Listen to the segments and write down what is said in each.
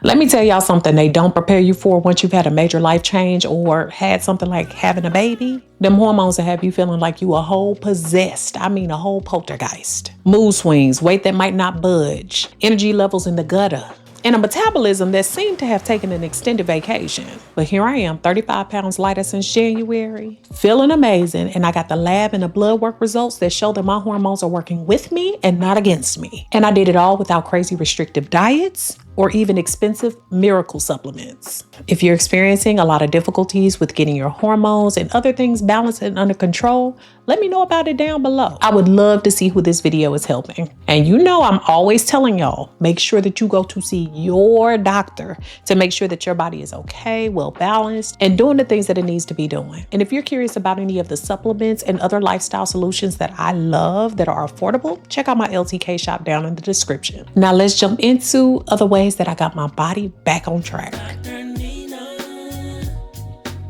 Let me tell y'all something they don't prepare you for once you've had a major life change or had something like having a baby. Them hormones that have you feeling like you a whole possessed. I mean, a whole poltergeist. Mood swings, weight that might not budge, energy levels in the gutter, and a metabolism that seemed to have taken an extended vacation. But here I am, 35 pounds lighter since January, feeling amazing, and I got the lab and the blood work results that show that my hormones are working with me and not against me. And I did it all without crazy restrictive diets or even expensive miracle supplements. If you're experiencing a lot of difficulties with getting your hormones and other things balanced and under control, let me know about it down below. I would love to see who this video is helping. And you know I'm always telling y'all, make sure that you go to see your doctor to make sure that your body is okay, well balanced, and doing the things that it needs to be doing. And if you're curious about any of the supplements and other lifestyle solutions that I love that are affordable, check out my LTK shop down in the description. Now let's jump into other ways that I got my body back on track. Drnina,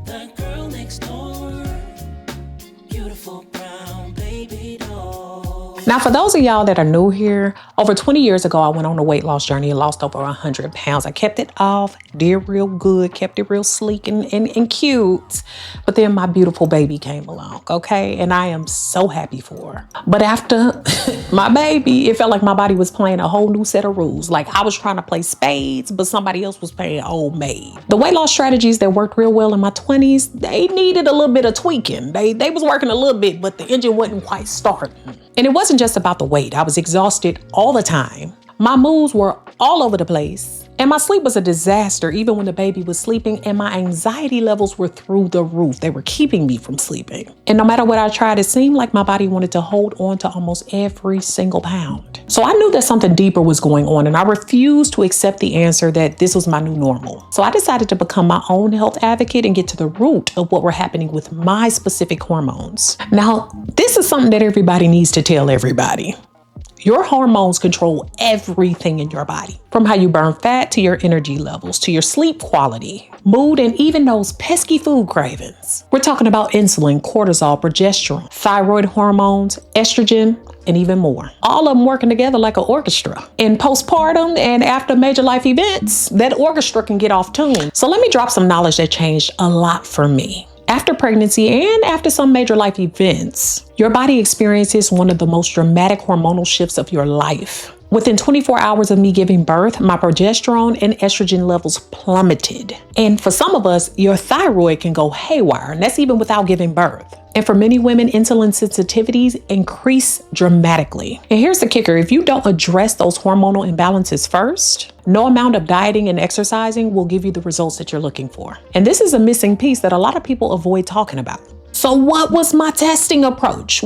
the girl next door, beautiful brown baby doll. Now, for those of y'all that are new here, over 20 years ago, I went on a weight loss journey and lost over 100 pounds. I kept it off, did real good, kept it real sleek and cute. But then my beautiful baby came along, okay? And I am so happy for her. But after my baby, it felt like my body was playing a whole new set of rules. Like I was trying to play spades, but somebody else was playing old maid. The weight loss strategies that worked real well in my 20s, they needed a little bit of tweaking. They was working a little bit, but the engine wasn't quite starting. And it wasn't just about the weight. I was exhausted all the time. My moods were all over the place. And my sleep was a disaster, even when the baby was sleeping, and my anxiety levels were through the roof. They were keeping me from sleeping. And no matter what I tried, it seemed like my body wanted to hold on to almost every single pound. So I knew that something deeper was going on, and I refused to accept the answer that this was my new normal. So I decided to become my own health advocate and get to the root of what were happening with my specific hormones. Now, this is something that everybody needs to tell everybody. Your hormones control everything in your body, from how you burn fat to your energy levels, to your sleep quality, mood, and even those pesky food cravings. We're talking about insulin, cortisol, progesterone, thyroid hormones, estrogen, and even more. All of them working together like an orchestra. In postpartum and after major life events, that orchestra can get off tune. So let me drop some knowledge that changed a lot for me. After pregnancy and after some major life events, your body experiences one of the most dramatic hormonal shifts of your life. Within 24 hours of me giving birth, my progesterone and estrogen levels plummeted. And for some of us, your thyroid can go haywire, and that's even without giving birth. And for many women, insulin sensitivities increase dramatically. And here's the kicker: if you don't address those hormonal imbalances first, no amount of dieting and exercising will give you the results that you're looking for. And this is a missing piece that a lot of people avoid talking about. So what was my testing approach?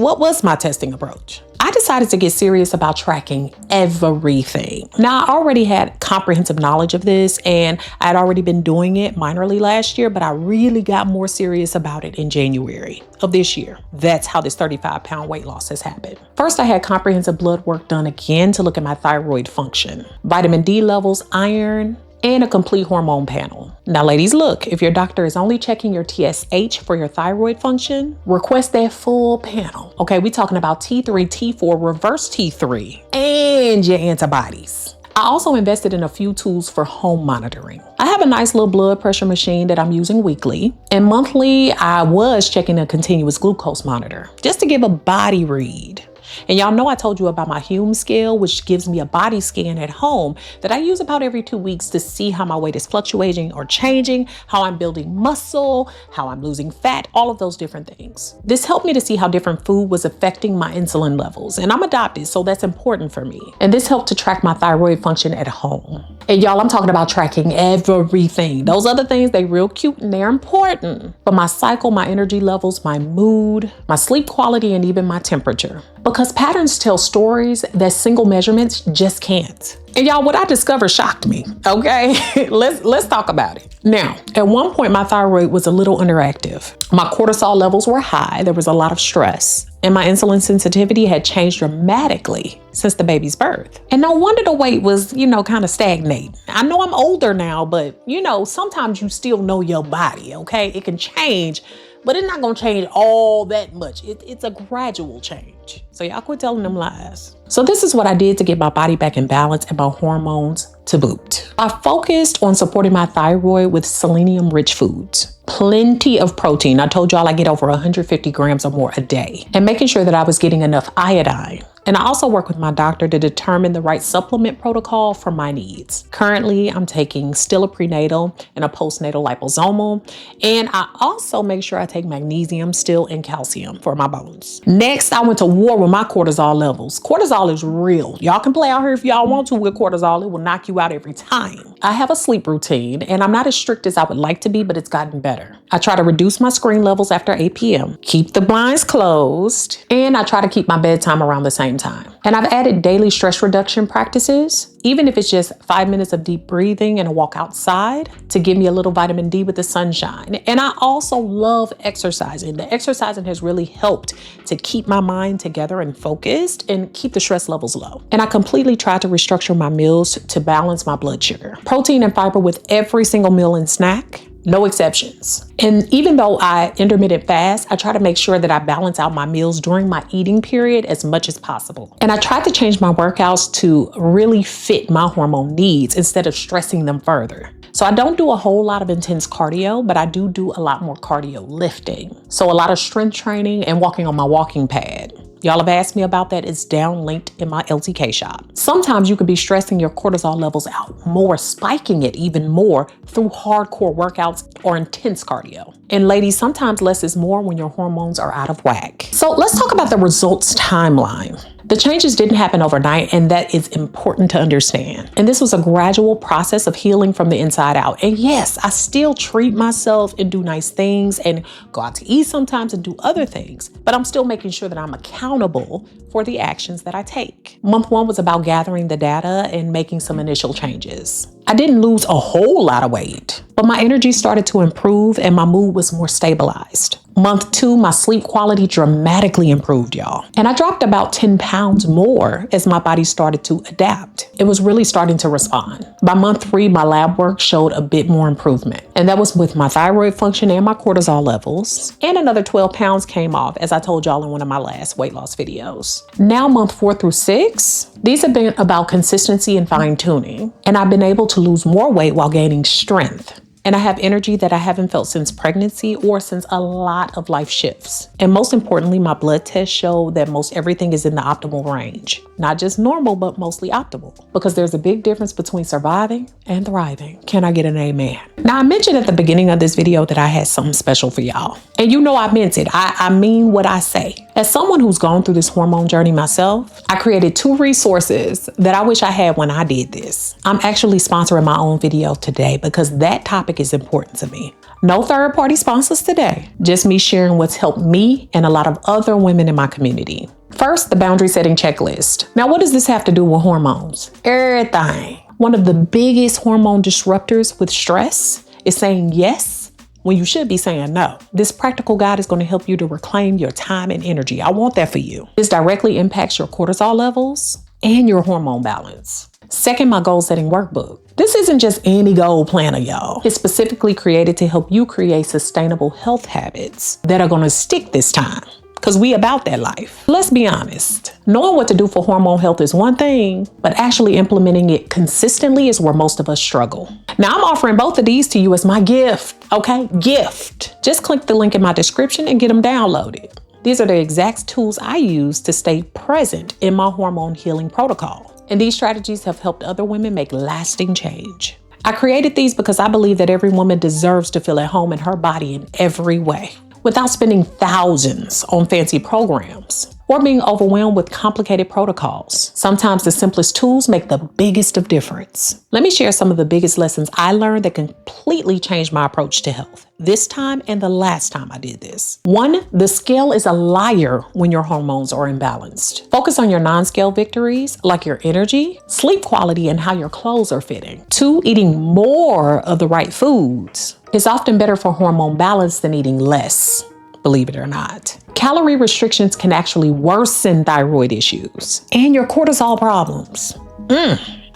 I decided to get serious about tracking everything. Now, I already had comprehensive knowledge of this, and I had already been doing it minorly last year, but I really got more serious about it in January of this year. That's how this 35-pound weight loss has happened. First, I had comprehensive blood work done again to look at my thyroid function, vitamin D levels, iron, and a complete hormone panel. Now, ladies, look, if your doctor is only checking your TSH for your thyroid function, request that full panel. Okay, we're talking about T3, T4, reverse T3, and your antibodies. I also invested in a few tools for home monitoring. I have a nice little blood pressure machine that I'm using weekly, and monthly I was checking a continuous glucose monitor just to give a body read. And y'all know I told you about my Hume scale, which gives me a body scan at home that I use about every 2 weeks to see how my weight is fluctuating or changing, how I'm building muscle, how I'm losing fat, all of those different things. This helped me to see how different food was affecting my insulin levels. And I'm adopted, so that's important for me. And this helped to track my thyroid function at home. And y'all, I'm talking about tracking everything. Those other things, they real cute and they're important. But my cycle, my energy levels, my mood, my sleep quality, and even my temperature. Because patterns tell stories that single measurements just can't. And y'all, what I discovered shocked me, okay? Let's talk about it. Now, at one point, my thyroid was a little underactive. My cortisol levels were high. There was a lot of stress. And my insulin sensitivity had changed dramatically since the baby's birth. And no wonder the weight was, kind of stagnating. I know I'm older now, but, sometimes you still know your body, okay? It can change, but it's not gonna change all that much. It's a gradual change. So y'all quit telling them lies. So this is what I did to get my body back in balance and my hormones to boot. I focused on supporting my thyroid with selenium-rich foods. Plenty of protein. I told y'all I get over 150 grams or more a day. And making sure that I was getting enough iodine. And I also work with my doctor to determine the right supplement protocol for my needs. Currently, I'm taking still a prenatal and a postnatal liposomal. And I also make sure I take magnesium, still, and calcium for my bones. Next, I went to war with my cortisol levels. Cortisol is real. Y'all can play out here if y'all want to with cortisol. It will knock you out every time. I have a sleep routine, and I'm not as strict as I would like to be, but it's gotten better. I try to reduce my screen levels after 8 p.m., keep the blinds closed, and I try to keep my bedtime around the same time. And I've added daily stress reduction practices, even if it's just 5 minutes of deep breathing and a walk outside to give me a little vitamin D with the sunshine. And I also love exercising. The exercising has really helped to keep my mind together and focused and keep the stress levels low. And I completely try to restructure my meals to balance my blood sugar. Protein and fiber with every single meal and snack. No exceptions. And even though I intermittent fast, I try to make sure that I balance out my meals during my eating period as much as possible. And I try to change my workouts to really fit my hormone needs instead of stressing them further. So I don't do a whole lot of intense cardio, but I do a lot more cardio lifting. So a lot of strength training and walking on my walking pad. Y'all have asked me about that. It's down linked in my LTK shop. Sometimes you could be stressing your cortisol levels out more, spiking it even more through hardcore workouts or intense cardio. And ladies, sometimes less is more when your hormones are out of whack. So let's talk about the results timeline. The changes didn't happen overnight, and that is important to understand. And this was a gradual process of healing from the inside out. And yes, I still treat myself and do nice things and go out to eat sometimes and do other things, but I'm still making sure that I'm accountable for the actions that I take. Month 1 was about gathering the data and making some initial changes. I didn't lose a whole lot of weight, but my energy started to improve and my mood was more stabilized. Month 2, my sleep quality dramatically improved, y'all. And I dropped about 10 pounds more as my body started to adapt. It was really starting to respond. By month 3, my lab work showed a bit more improvement. And that was with my thyroid function and my cortisol levels. And another 12 pounds came off, as I told y'all in one of my last weight loss videos. Now, month 4 through 6, these have been about consistency and fine tuning. And I've been able to lose more weight while gaining strength. And I have energy that I haven't felt since pregnancy or since a lot of life shifts. And most importantly, my blood tests show that most everything is in the optimal range. Not just normal, but mostly optimal. Because there's a big difference between surviving and thriving. Can I get an amen? Now, I mentioned at the beginning of this video that I had something special for y'all. And you know I meant it. I mean what I say. As someone who's gone through this hormone journey myself, I created 2 resources that I wish I had when I did this. I'm actually sponsoring my own video today because that topic is important to me. No third-party sponsors today, just me sharing what's helped me and a lot of other women in my community. First, the boundary setting checklist. Now, what does this have to do with hormones? Everything. One of the biggest hormone disruptors with stress is saying yes when you should be saying no. This practical guide is going to help you to reclaim your time and energy. I want that for you. This directly impacts your cortisol levels and your hormone balance. Second, my goal setting workbook. This isn't just any goal planner, y'all. It's specifically created to help you create sustainable health habits that are going to stick this time. Because we about that life. Let's be honest. Knowing what to do for hormone health is one thing, but actually implementing it consistently is where most of us struggle. Now, I'm offering both of these to you as my gift, okay? Gift. Just click the link in my description and get them downloaded. These are the exact tools I use to stay present in my hormone healing protocol. And these strategies have helped other women make lasting change. I created these because I believe that every woman deserves to feel at home in her body in every way, without spending thousands on fancy programs or being overwhelmed with complicated protocols. Sometimes the simplest tools make the biggest of difference. Let me share some of the biggest lessons I learned that completely changed my approach to health this time and the last time I did this. 1, the scale is a liar when your hormones are imbalanced. Focus on your non-scale victories, like your energy, sleep quality, and how your clothes are fitting. 2, eating more of the right foods. It's often better for hormone balance than eating less, believe it or not. Calorie restrictions can actually worsen thyroid issues and your cortisol problems.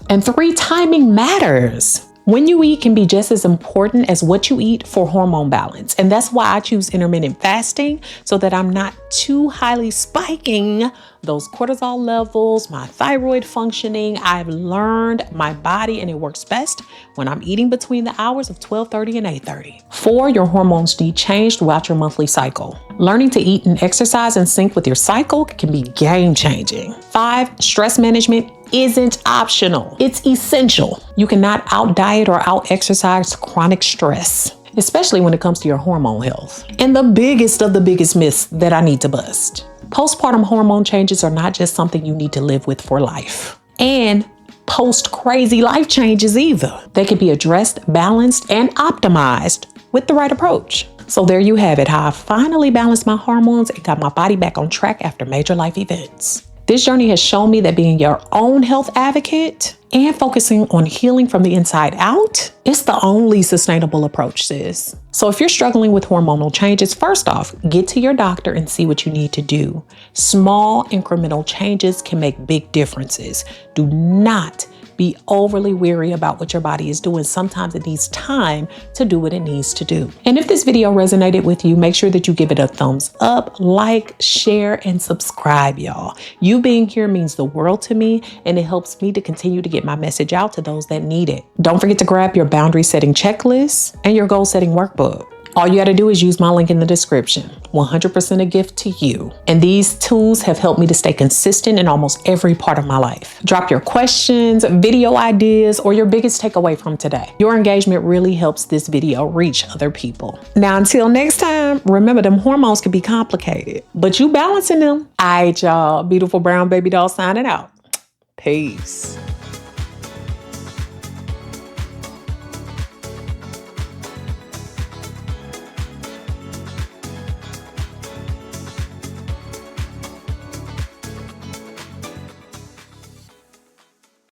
And 3, timing matters. When you eat can be just as important as what you eat for hormone balance. And that's why I choose intermittent fasting, so that I'm not too highly spiking those cortisol levels, my thyroid functioning. I've learned my body and it works best when I'm eating between the hours of 12:30 and 8:30. 4, your hormones need change throughout your monthly cycle. Learning to eat and exercise in sync with your cycle can be game changing. 5, stress management isn't optional. It's essential. You cannot out diet or out exercise chronic stress, especially when it comes to your hormone health. And the biggest of the biggest myths that I need to bust. Postpartum hormone changes are not just something you need to live with for life. And post crazy life changes either. They can be addressed, balanced, and optimized with the right approach. So there you have it, how I finally balanced my hormones and got my body back on track after major life events. This journey has shown me that being your own health advocate and focusing on healing from the inside out is the only sustainable approach, sis. So if you're struggling with hormonal changes, first off, get to your doctor and see what you need to do. Small incremental changes can make big differences. Do not be overly weary about what your body is doing. Sometimes it needs time to do what it needs to do. And if this video resonated with you, make sure that you give it a thumbs up, like, share, and subscribe, y'all. You being here means the world to me, and it helps me to continue to get my message out to those that need it. Don't forget to grab your boundary setting checklist and your goal setting workbook. All you got to do is use my link in the description. 100% a gift to you. And these tools have helped me to stay consistent in almost every part of my life. Drop your questions, video ideas, or your biggest takeaway from today. Your engagement really helps this video reach other people. Now, until next time, remember them hormones can be complicated, but you balancing them. All right, y'all. Beautiful Brown Baby Doll signing out. Peace.